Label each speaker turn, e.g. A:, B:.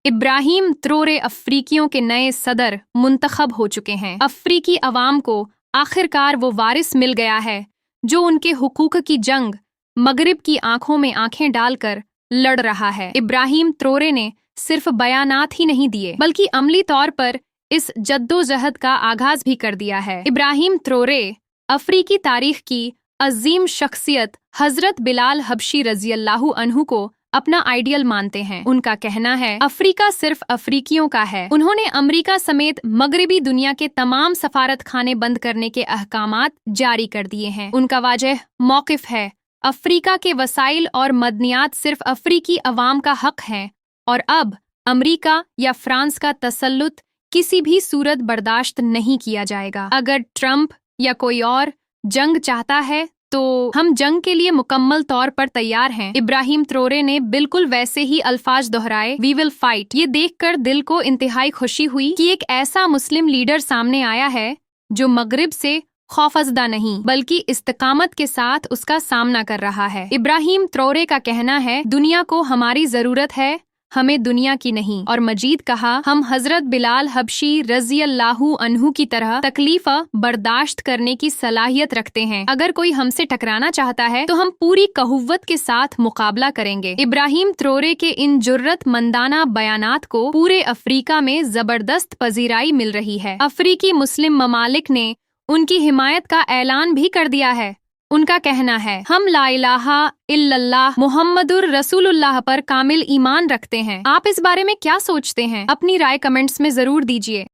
A: इब्राहिम त्रोरे अफ्रीकियों के नए सदर मुंतखब हो चुके हैं। अफ्रीकी अवाम को आखिरकार वो वारिस मिल गया है जो उनके हुकूक की जंग मगरिब की आंखों में आंखें डालकर लड़ रहा है। इब्राहिम त्रोरे ने सिर्फ बयानात ही नहीं दिए बल्कि अमली तौर पर इस जद्दोजहद का आगाज भी कर दिया है। इब्राहिम त्रोरे अफ्रीकी तारीख की अजीम शख्सियत हजरत बिलाल हबशी रजी अल्लाहु अन्हु को अपना आइडियल मानते हैं। उनका कहना है अफ्रीका सिर्फ अफ्रीकियों का है। उन्होंने अमेरिका समेत मगरिबी दुनिया के तमाम सफारत खाने बंद करने के अहकामात जारी कर दिए हैं। उनका वाजह मौकिफ है अफ्रीका के वसाइल और मदनियात सिर्फ अफ्रीकी अवाम का हक हैं और अब अमेरिका या फ्रांस का तसल्लुत किसी भी सूरत बर्दाश्त नहीं किया जाएगा। अगर ट्रंप या कोई और जंग चाहता है तो हम जंग के लिए मुकम्मल तौर पर तैयार हैं। इब्राहिम त्रोरे ने बिल्कुल वैसे ही अल्फाज दोहराए, वी विल फाइट। ये देखकर दिल को इंतहाई खुशी हुई कि एक ऐसा मुस्लिम लीडर सामने आया है जो मगरिब से खौफजदा नहीं बल्कि इस्तिकामत के साथ उसका सामना कर रहा है। इब्राहिम त्रोरे का कहना है दुनिया को हमारी जरूरत है, हमें दुनिया की नहीं। और मजीद कहा हम हजरत बिलाल हबशी रजी अल्लाहु अन्हु की तरह तकलीफ बर्दाश्त करने की सलाहियत रखते हैं। अगर कोई हमसे टकराना चाहता है तो हम पूरी कहुव्वत के साथ मुकाबला करेंगे। इब्राहिम त्रोरे के इन जुर्रतमंदाना बयानात को पूरे अफ्रीका में जबरदस्त पजीराई मिल रही है। अफ्रीकी मुस्लिम ममालिक ने उनकी हिमायत का ऐलान भी कर दिया है। उनका कहना है हम ला इलाहा इल्लल्लाह मुहम्मदुर रसूलुल्लाह पर कामिल ईमान रखते हैं। आप इस बारे में क्या सोचते हैं? अपनी राय कमेंट्स में जरूर दीजिए।